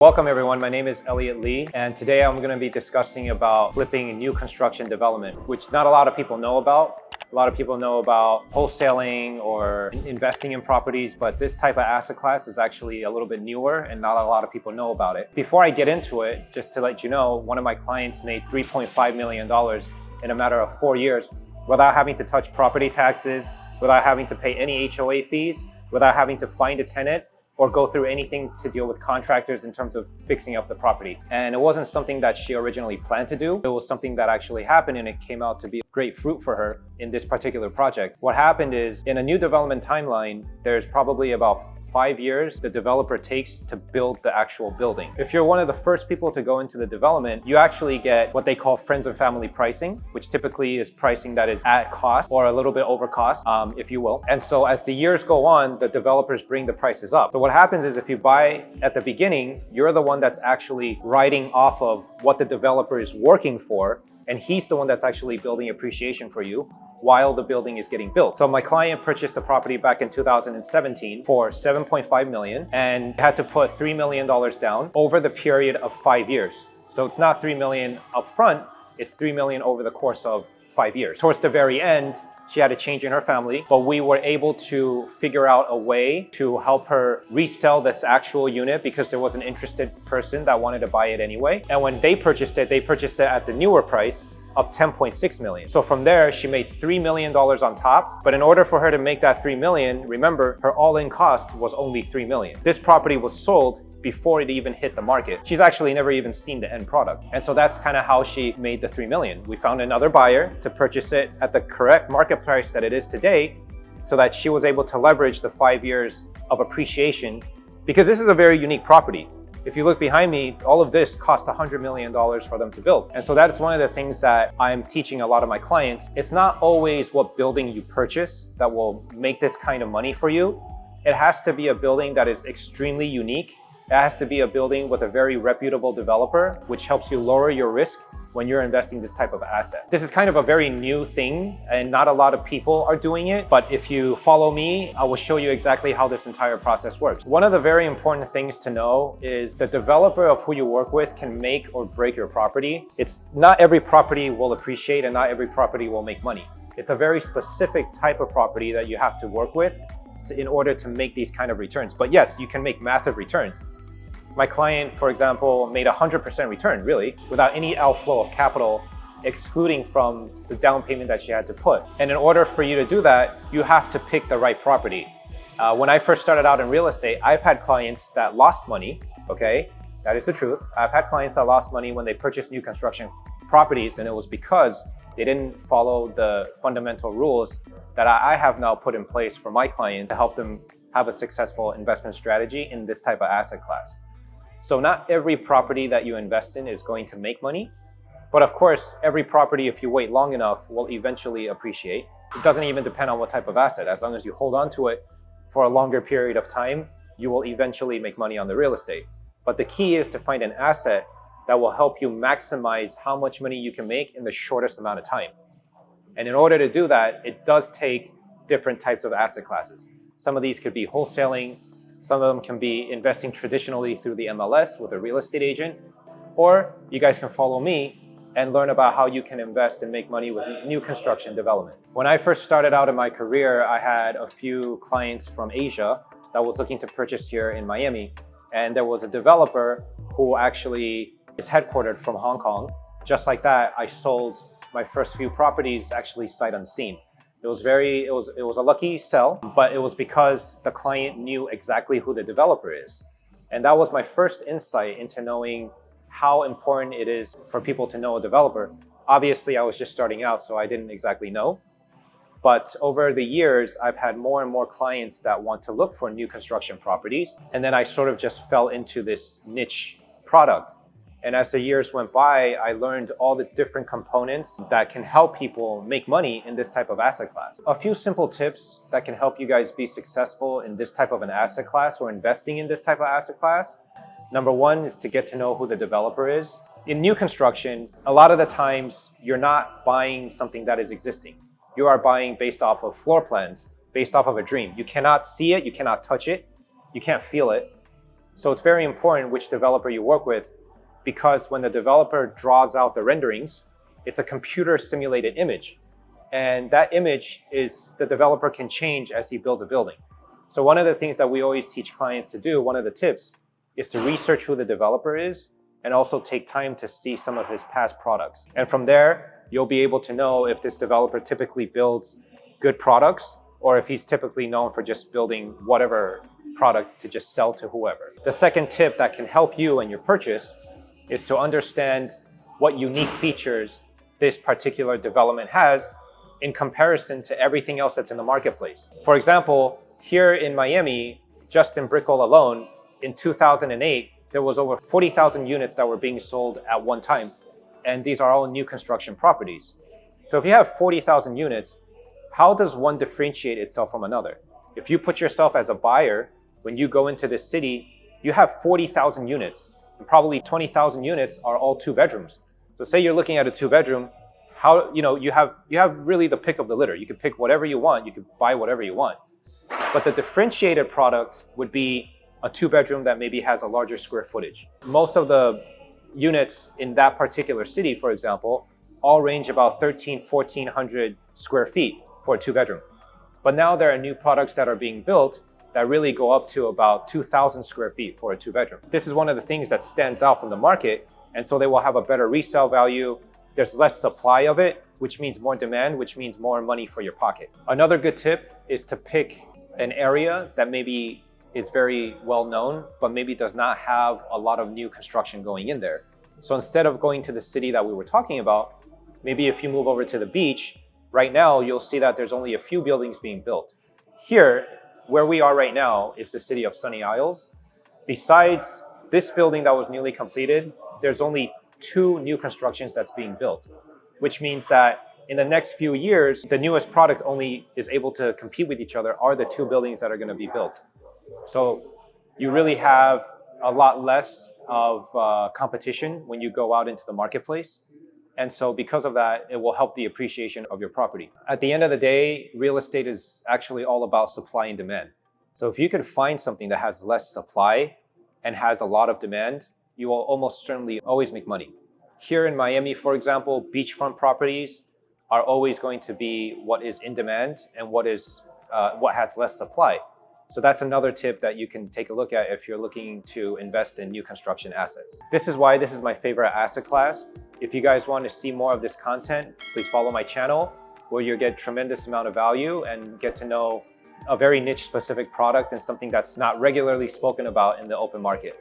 Welcome everyone, my name is Elliot Lee, and today I'm going to be discussing about flipping new construction development, which not a lot of people know about. A lot of people know about wholesaling or investing in properties, but this type of asset class is actually a little bit newer and not a lot of people know about it. Before I get into it, just to let you know, one of my clients made $3.5 million in a matter of 4 years without having to touch property taxes, without having to pay any HOA fees, without having to find a tenant, or go through anything to deal with contractors in terms of fixing up the property. And it wasn't something that she originally planned to do. It was something that actually happened, and it came out to be great fruit for her in this particular project. What happened is, in a new development timeline, there's probably about 5 years the developer takes to build the actual building. If you're one of the first people to go into the development, you actually get what they call friends and family pricing, which typically is pricing that is at cost or a little bit over cost, if you will. And so as the years go on, the developers bring the prices up. So what happens is, if you buy at the beginning, you're the one that's actually riding off of what the developer is working for, and he's the one that's actually building appreciation for you while the building is getting built. So my client purchased the property back in 2017 for $7.5 million and had to put $3 million down over the period of 5 years. So it's not $3 million upfront, it's $3 million over the course of 5 years. Towards the very end, she had a change in her family, but we were able to figure out a way to help her resell this actual unit because there was an interested person that wanted to buy it anyway. And when they purchased it at the newer price of $10.6 million. So from there, she made $3 million on top. But in order for her to make that $3 million, remember, her all-in cost was only $3 million. This property was sold before it even hit the market. She's actually never even seen the end product. And so that's kind of how she made the $3 million. We found another buyer to purchase it at the correct market price that it is today, so that she was able to leverage the 5 years of appreciation, because this is a very unique property. If you look behind me, all of this cost $100 million for them to build. And so that is one of the things that I'm teaching a lot of my clients. It's not always what building you purchase that will make this kind of money for you. It has to be a building that is extremely unique. It has to be a building with a very reputable developer, which helps you lower your risk when you're investing this type of asset. This is kind of a very new thing, and not a lot of people are doing it. But if you follow me, I will show you exactly how this entire process works. One of the very important things to know is the developer of who you work with can make or break your property. It's not every property will appreciate and not every property will make money. It's a very specific type of property that you have to work with in order to make these kind of returns. But yes, you can make massive returns. My client, for example, made 100% return, really, without any outflow of capital, excluding from the down payment that she had to put. And in order for you to do that, you have to pick the right property. When I first started out in real estate, I've had clients that lost money, okay? That is the truth. I've had clients that lost money when they purchased new construction properties, and it was because they didn't follow the fundamental rules that I have now put in place for my clients to help them have a successful investment strategy in this type of asset class. So not every property that you invest in is going to make money, but of course, every property, if you wait long enough, will eventually appreciate. It doesn't even depend on what type of asset. As long as you hold on to it for a longer period of time, you will eventually make money on the real estate. But the key is to find an asset that will help you maximize how much money you can make in the shortest amount of time. And in order to do that, it does take different types of asset classes. Some of these could be wholesaling. Some of them can be investing traditionally through the MLS with a real estate agent, or you guys can follow me and learn about how you can invest and make money with new construction development. When I first started out in my career, I had a few clients from Asia that was looking to purchase here in Miami. And there was a developer who actually is headquartered from Hong Kong. Just like that, I sold my first few properties actually sight unseen. It was a lucky sell, but it was because the client knew exactly who the developer is. And that was my first insight into knowing how important it is for people to know a developer. Obviously, I was just starting out, so I didn't exactly know. But over the years, I've had more and more clients that want to look for new construction properties. And then I sort of just fell into this niche product. And as the years went by, I learned all the different components that can help people make money in this type of asset class. A few simple tips that can help you guys be successful in this type of an asset class or investing in this type of asset class. Number one is to get to know who the developer is. In new construction, a lot of the times you're not buying something that is existing. You are buying based off of floor plans, based off of a dream. You cannot see it, you cannot touch it, you can't feel it. So it's very important which developer you work with, because when the developer draws out the renderings, it's a computer simulated image. And that image is the developer can change as he builds a building. So one of the things that we always teach clients to do, one of the tips, is to research who the developer is and also take time to see some of his past products. And from there, you'll be able to know if this developer typically builds good products or if he's typically known for just building whatever product to just sell to whoever. The second tip that can help you in your purchase is to understand what unique features this particular development has in comparison to everything else that's in the marketplace. For example, here in Miami, just in Brickell alone, in 2008, there was over 40,000 units that were being sold at one time. And these are all new construction properties. So if you have 40,000 units, how does one differentiate itself from another? If you put yourself as a buyer, when you go into this city, you have 40,000 units, and probably 20,000 units are all 2 bedrooms. So say you're looking at a 2-bedroom, you have really the pick of the litter. You can pick whatever you want, you can buy whatever you want. But the differentiated product would be a 2-bedroom that maybe has a larger square footage. Most of the units in that particular city, for example, all range about 1,400 square feet for a 2-bedroom. But now there are new products that are being built that really go up to about 2,000 square feet for a 2-bedroom. This is one of the things that stands out from the market, and so they will have a better resale value. There's less supply of it, which means more demand, which means more money for your pocket. Another good tip is to pick an area that maybe is very well known, but maybe does not have a lot of new construction going in there. So instead of going to the city that we were talking about, maybe if you move over to the beach, right now you'll see that there's only a few buildings being built. Here, where we are right now, is the city of Sunny Isles. Besides this building that was newly completed, there's only 2 new constructions that's being built, which means that in the next few years, the newest product only is able to compete with each other are the 2 buildings that are going to be built. So you really have a lot less of competition when you go out into the marketplace. And so because of that, it will help the appreciation of your property. At the end of the day, real estate is actually all about supply and demand. So if you can find something that has less supply and has a lot of demand, you will almost certainly always make money. Here in Miami, for example, beachfront properties are always going to be what is in demand and what has less supply. So that's another tip that you can take a look at if you're looking to invest in new construction assets. This is why this is my favorite asset class. If you guys want to see more of this content, please follow my channel where you'll get tremendous amount of value and get to know a very niche specific product and something that's not regularly spoken about in the open market.